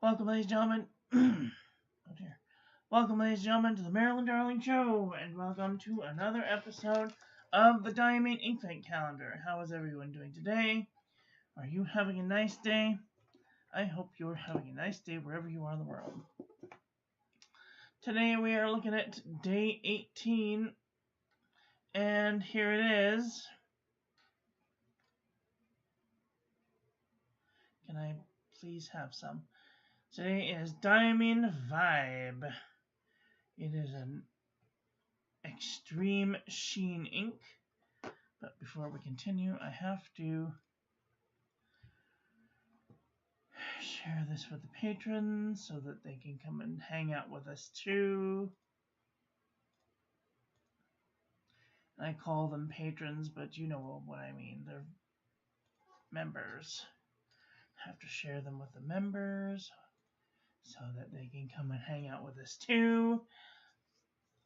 Welcome, ladies and gentlemen. Oh dear. Welcome, ladies and gentlemen, to the Maryland Darling Show, and welcome to another episode of the Diamine Inkvent calendar. How is everyone doing today? Are you having a nice day? I hope you're having a nice day wherever you are in the world. Today we are looking at day 18, and here it is. Can I please have some? Today is Diamine Vibe. It is an extreme sheen ink. But before we continue, I have to share this with the patrons so that they can come and hang out with us too. I call them patrons, but you know what I mean. They're members. I have to share them with the members so that they can come and hang out with us too.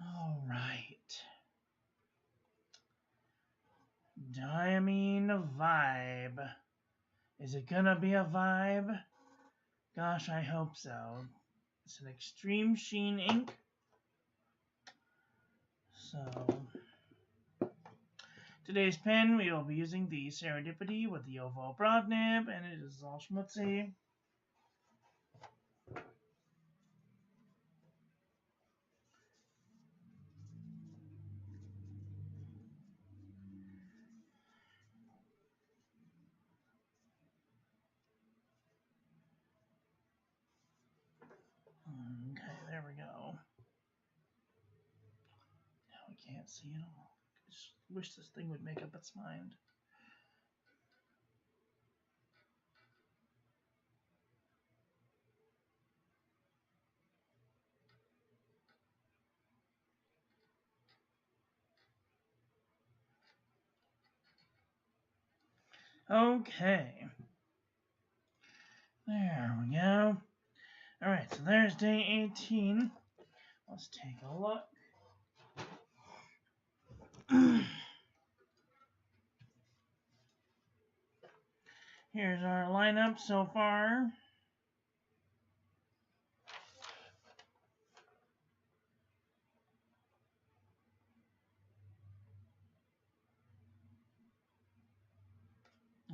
All right. Diamine Vibe. Is it gonna be a vibe? Gosh, I hope so. It's an extreme sheen ink. So, today's pen, we will be using the Serendipity with the oval broad nib, and it is all schmutzy. Okay, there we go. Now we can't see it all. I just wish this thing would make up its mind. Okay. There we go. Alright, so there's day 18. Let's take a look. Here's our lineup so far.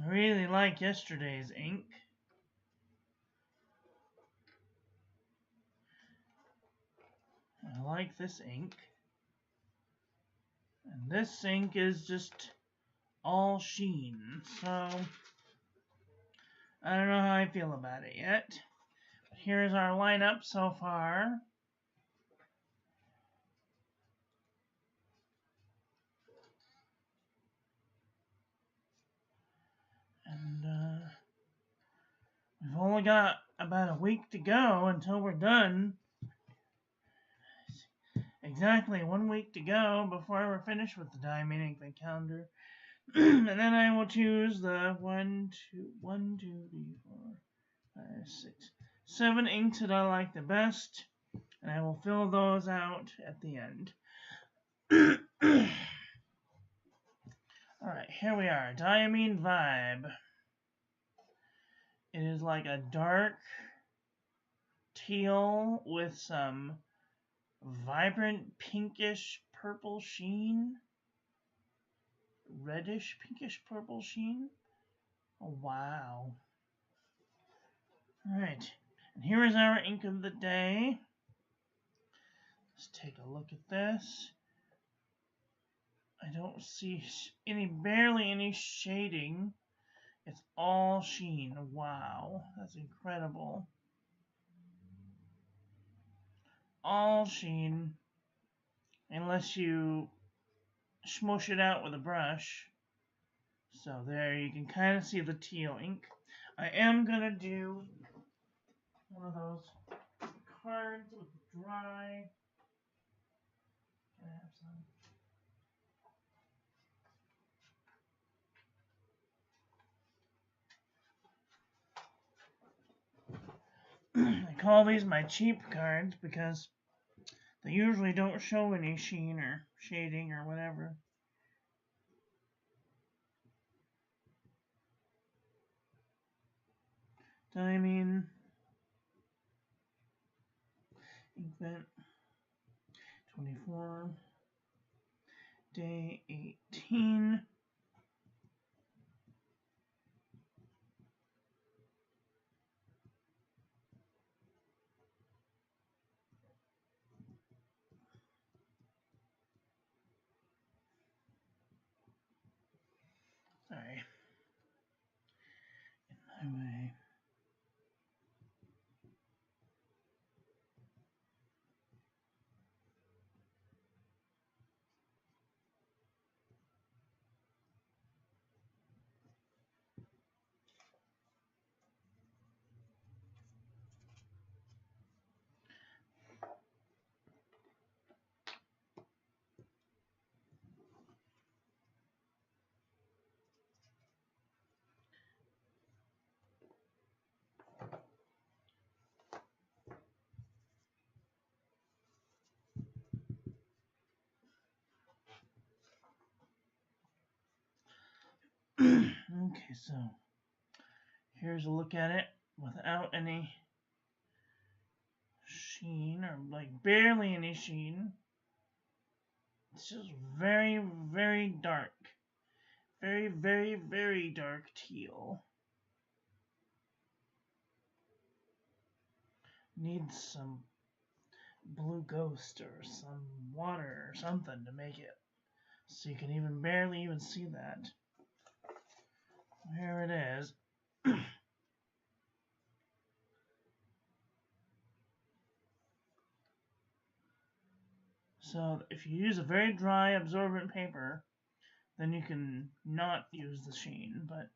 I really like yesterday's ink. I like this ink. And this ink is just all sheen. So, I don't know how I feel about it yet. But here's our lineup so far. And we've only got about a week to go until we're done. Exactly 1 week to go before we're finished with the Diamine Inkvent calendar. And then I will choose the 7 inks that I like the best. And I will fill those out at the end. Alright, here we are. Diamine Vibe. It is like a dark teal with some vibrant pinkish purple sheen. Reddish pinkish purple sheen. Oh, wow. Alright, and here is our ink of the day. Let's take a look at this. I don't see barely any shading. It's all sheen. Wow, that's incredible. All sheen, unless you smush it out with a brush. So there you can kind of see the teal ink. I am going to do one of those cards with dry. Can I have some? I call these my cheap cards because they usually don't show any sheen or shading or whatever. Diamine Inkvent 24, day 18. Sorry. In my way. Okay, so here's a look at it without any sheen, or like barely any sheen. It's just very, very dark. Very, very, very dark teal. Needs some blue ghost or some water or something to make it so you can even barely even see that. Here it is. So if you use a very dry absorbent paper, then you can not use the sheen, but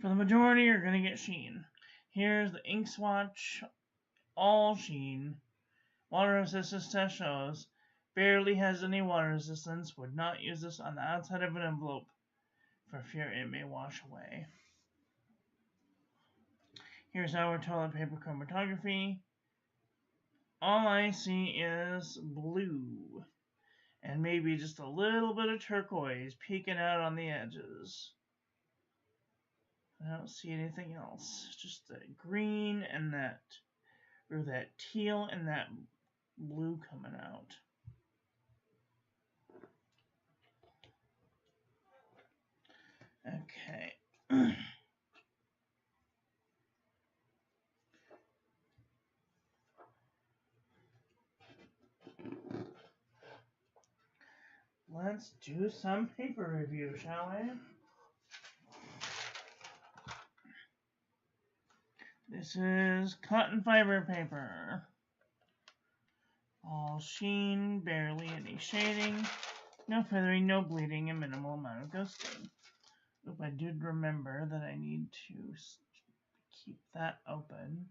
for the majority you're going to get sheen. Here's the ink swatch, all sheen. Water resistance test shows barely has any water resistance. Would not use this on the outside of an envelope for fear it may wash away. Here's our toilet paper chromatography. All I see is blue and maybe just a little bit of turquoise peeking out on the edges. I don't see anything else. Just that green and that teal and that blue coming out. Okay. Let's do some paper review, shall we? This is cotton fiber paper. All sheen, barely any shading, no feathering, no bleeding, and minimal amount of ghosting. Oop, I did remember that I need to keep that open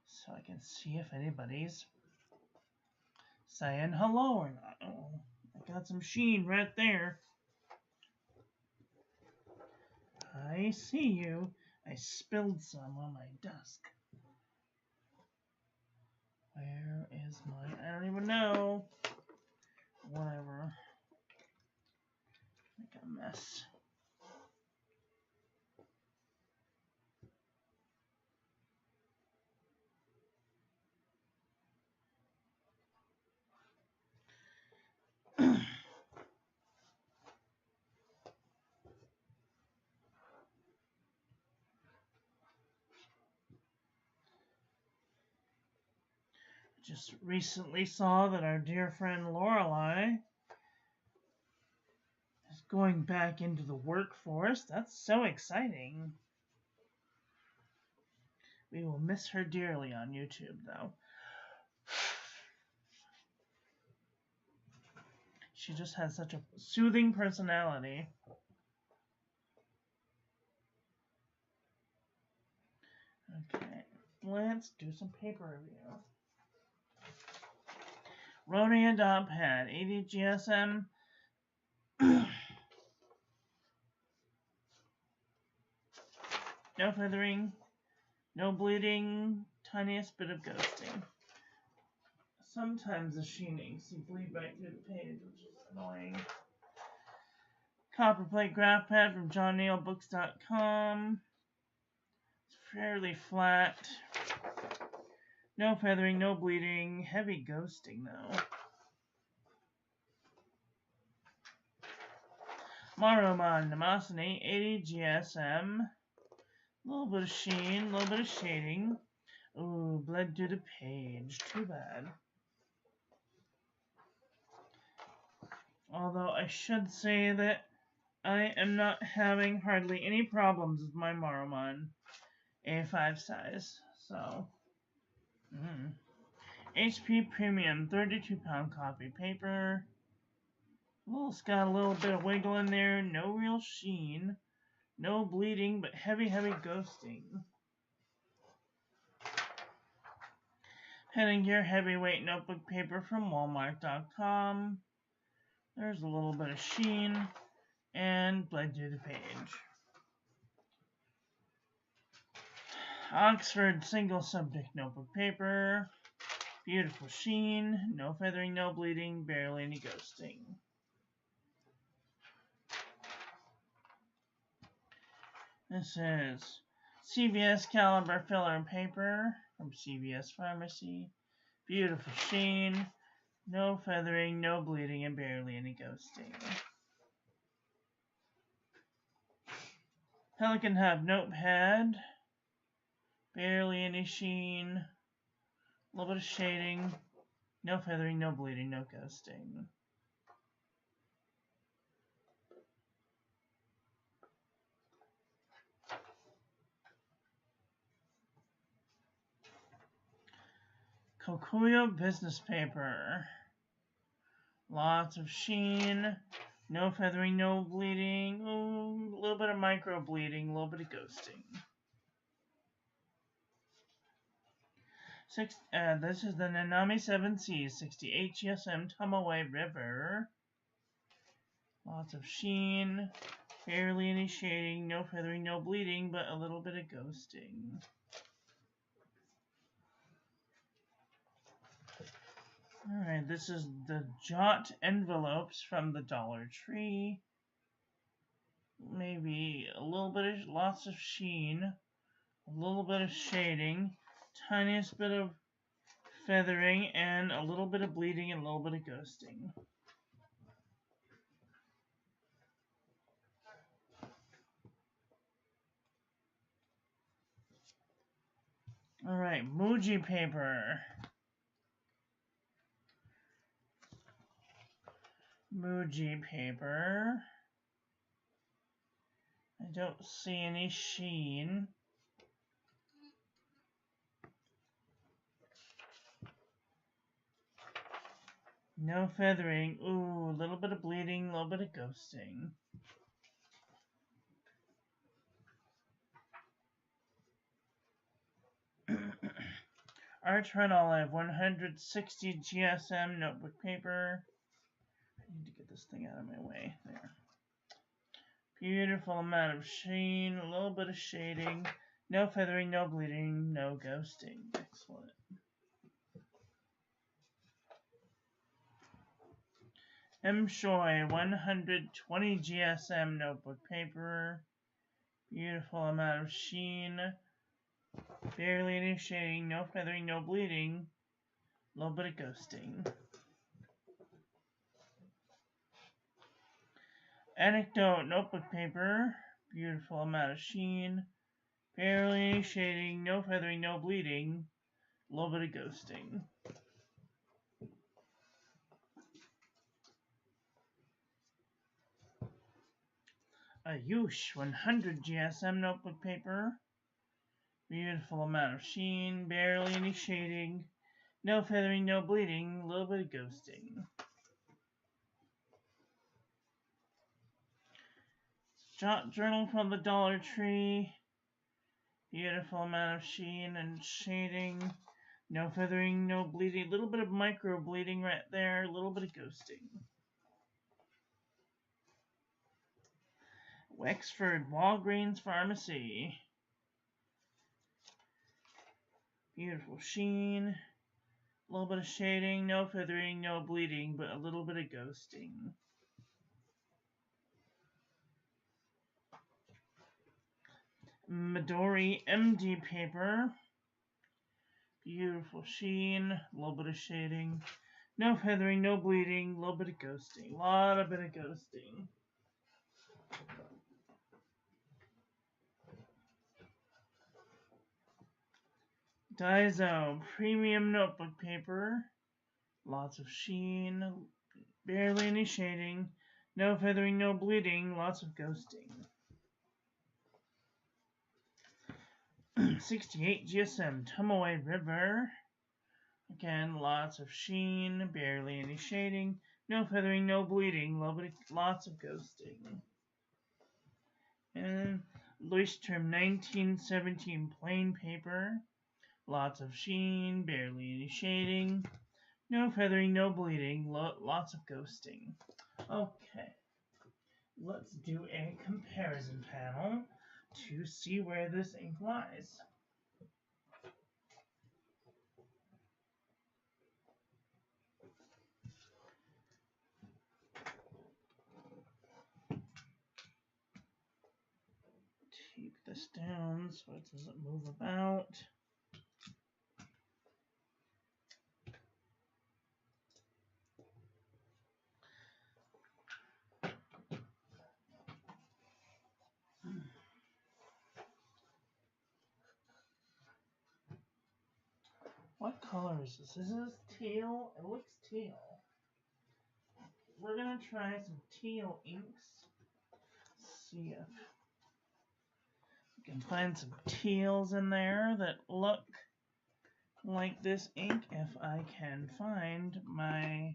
so I can see if anybody's saying hello or not. Oh, I got some sheen right there. I see you. I spilled some on my desk. Where is my... I don't even know. Whatever. Make a mess. Just recently saw that our dear friend Lorelei is going back into the workforce. That's so exciting. We will miss her dearly on YouTube, though. She just has such a soothing personality. Okay, let's do some paper review. Rotary Adopt Pad, 80 GSM. No feathering, no bleeding, tiniest bit of ghosting. Sometimes the sheening seems to bleed right through the page, which is annoying. Copperplate graph pad from johnneilbooks.com. It's fairly flat. No feathering, no bleeding. Heavy ghosting, though. Maromon, Namasane, 80 GSM. A little bit of sheen, a little bit of shading. Ooh, bled through the page. Too bad. Although I should say that I am not having hardly any problems with my Maromon A5 size. So, HP Premium 32-pound copy paper. It's got a little bit of wiggle in there. No real sheen. No bleeding, but heavy, heavy ghosting. Pen and Gear Heavyweight Notebook Paper from Walmart.com. There's a little bit of sheen and bled through the page. Oxford Single Subject Notebook Paper. Beautiful sheen. No feathering, no bleeding, barely any ghosting. This is CVS Caliber Filler Paper from CVS Pharmacy. Beautiful sheen. No feathering, no bleeding, and barely any ghosting. Pelican Hub Notepad. Barely any sheen. A little bit of shading. No feathering, no bleeding, no ghosting. Kokuyo Business Paper. Lots of sheen. No feathering, no bleeding. Ooh, a little bit of micro bleeding, a little bit of ghosting. This is the Nanami 7C 68 GSM Tomoe River. Lots of sheen. Barely any shading. No feathering, no bleeding, but a little bit of ghosting. Alright, this is the Jot envelopes from the Dollar Tree. Maybe a little bit of, lots of sheen, a little bit of shading, tiniest bit of feathering, and a little bit of bleeding and a little bit of ghosting. Alright, Muji paper. Muji paper. I don't see any sheen. No feathering. Ooh, a little bit of bleeding, a little bit of ghosting. Arch Red Olive 160 GSM notebook paper. I need to get this thing out of my way. There. Beautiful amount of sheen, a little bit of shading. No feathering, no bleeding, no ghosting. Excellent. M. Shoy 120 GSM notebook paper. Beautiful amount of sheen. Barely any shading, no feathering, no bleeding. A little bit of ghosting. Anecdote notebook paper. Beautiful amount of sheen. Barely any shading, no feathering, no bleeding. A little bit of ghosting. Ayush 100 GSM notebook paper. Beautiful amount of sheen, barely any shading, no feathering, no bleeding, a little bit of ghosting. Jot journal from the Dollar Tree. Beautiful amount of sheen and shading, no feathering, no bleeding, a little bit of micro bleeding right there, a little bit of ghosting. Wexford Walgreens Pharmacy. Beautiful sheen, a little bit of shading, no feathering, no bleeding, but a little bit of ghosting. Midori MD paper. Beautiful sheen, a little bit of shading. No feathering, no bleeding, a little bit of ghosting. A lot of bit of ghosting. Daiso premium notebook paper. Lots of sheen, barely any shading. No feathering, no bleeding, lots of ghosting. 68 GSM Tomoe River. Again, lots of sheen, barely any shading. No feathering, no bleeding, lots of ghosting. And Leuchtturm 1917 plain paper. Lots of sheen, barely any shading. No feathering, no bleeding, lots of ghosting. Okay, let's do a comparison panel to see where this ink lies. Tape this down so it doesn't move about. What color is this? Is this teal? It looks teal. We're going to try some teal inks. See if we can find some teals in there that look like this ink. If I can find my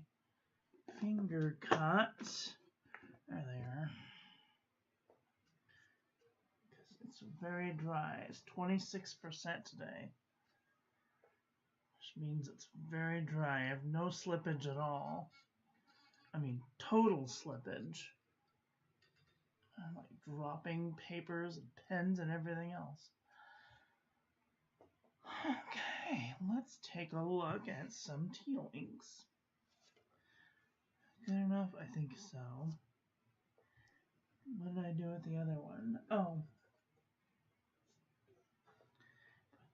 finger cuts. There they are. Because it's very dry. It's 26% today. Which means it's very dry. I have no slippage at all. I mean, total slippage. I'm like dropping papers and pens and everything else. Okay, let's take a look at some teal inks. Good enough? I think so. What did I do with the other one? Oh.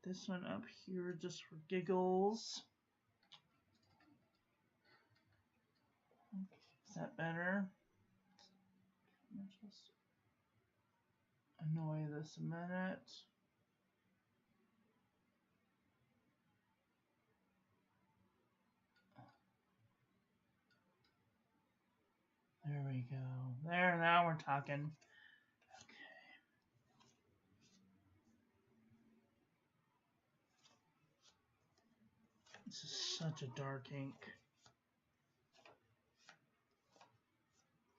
Put this one up here just for giggles. Okay, is that better? Just annoy this a minute. There we go. There, now we're talking. Okay. This is such a dark ink.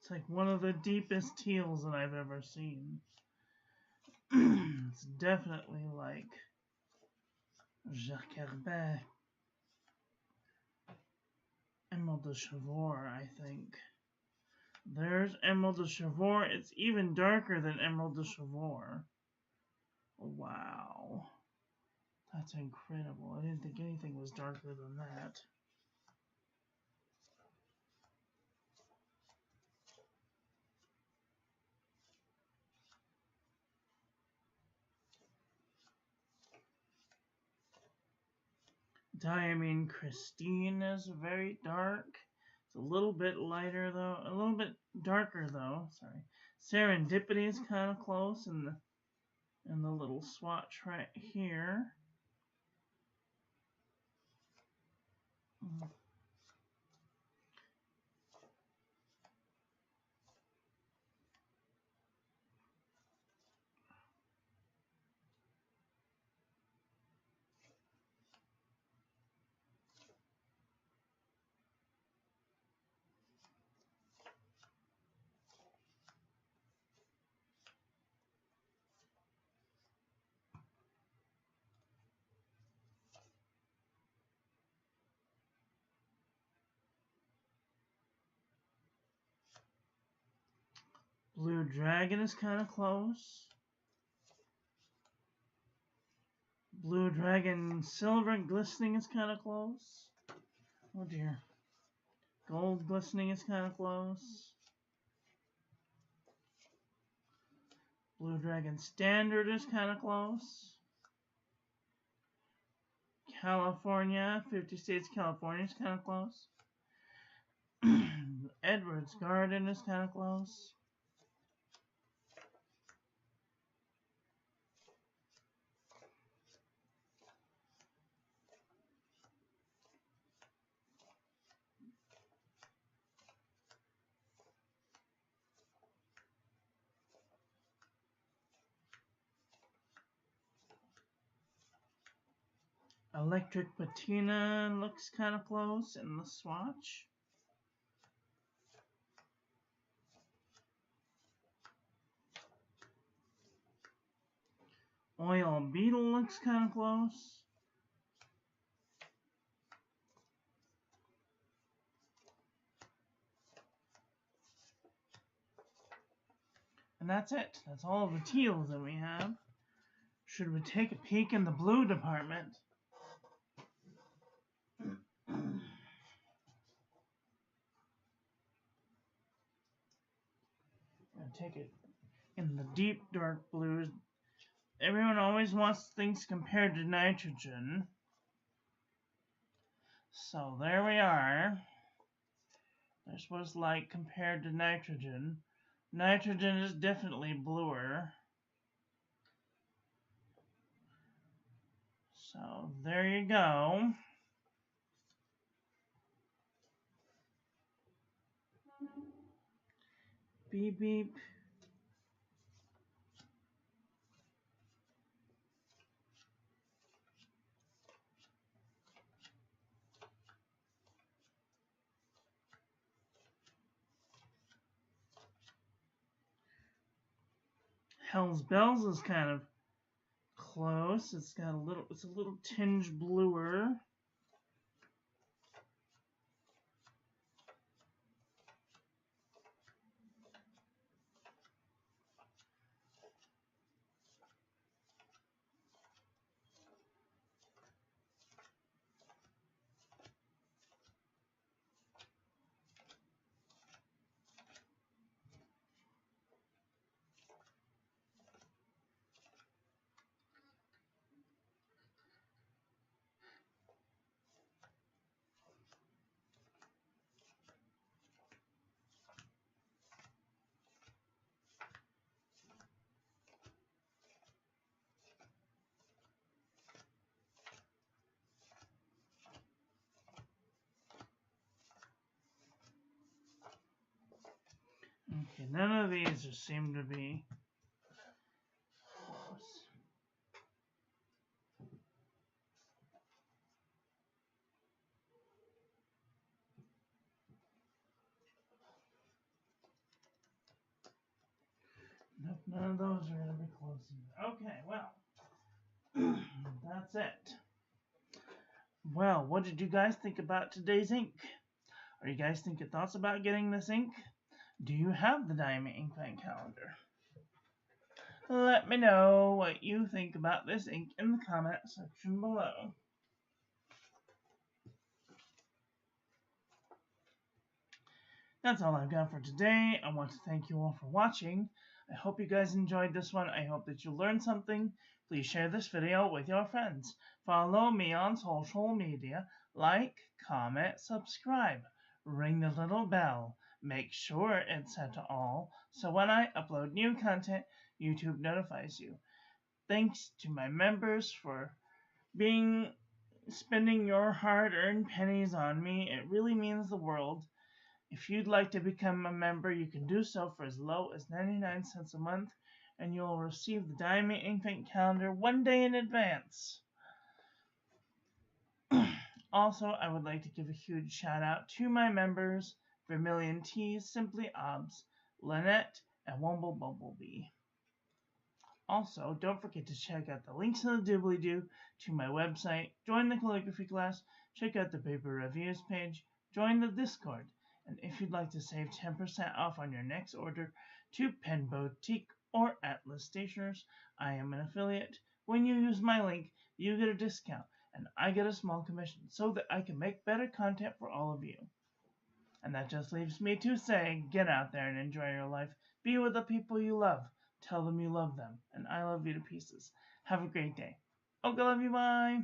It's like one of the deepest teals that I've ever seen. It's definitely like Jacques Herbet. Emerald de Chivor, I think. There's Emerald de Chivor. It's even darker than Emerald de Chivor. Wow. That's incredible. I didn't think anything was darker than that. Diamine Christine is very dark. It's a little bit lighter though, a little bit darker though. Sorry. Serendipity is kind of close, and the little swatch right here. Blue Dragon is kind of close. Blue Dragon Silver Glistening is kind of close. Oh dear. Gold Glistening is kind of close. Blue Dragon Standard is kind of close. California, 50 States, California is kind of close. Edwards Garden is kind of close. Electric Patina looks kind of close in the swatch. Oil Beetle looks kind of close. And that's it. That's all of the teals that we have. Should we take a peek in the blue department? Take it in the deep dark blues. Everyone always wants things compared to nitrogen. So there we are. There's what it's like compared to nitrogen. Nitrogen is definitely bluer. So there you go. Beep beep. Hell's Bells is kind of close. It's a little tinge bluer. Okay, none of these just seem to be close. Nope, none of those are going to be close either. Okay, well, that's it. Well, what did you guys think about today's ink? Are you guys thinking thoughts about getting this ink? Do you have the Diamine Inkvent calendar? Let me know what you think about this ink in the comment section below. That's all I've got for today. I want to thank you all for watching. I hope you guys enjoyed this one. I hope that you learned something. Please share this video with your friends. Follow me on social media. Like, comment, subscribe. Ring the little bell. Make sure it's set to all, so when I upload new content, YouTube notifies you. Thanks to my members for spending your hard-earned pennies on me. It really means the world. If you'd like to become a member, you can do so for as low as 99 cents a month, and you'll receive the Diamine Inkvent calendar one day in advance. Also, I would like to give a huge shout out to my members, Vermilion Teas, Simply Obs, Lynette, and Womble Bumblebee. Also, don't forget to check out the links in the doobly-doo to my website, join the calligraphy class, check out the paper reviews page, join the Discord, and if you'd like to save 10% off on your next order to Pen Boutique or Atlas Stationers, I am an affiliate. When you use my link, you get a discount, and I get a small commission so that I can make better content for all of you. And that just leaves me to say, get out there and enjoy your life. Be with the people you love. Tell them you love them, and I love you to pieces. Have a great day. Okay, love you, bye.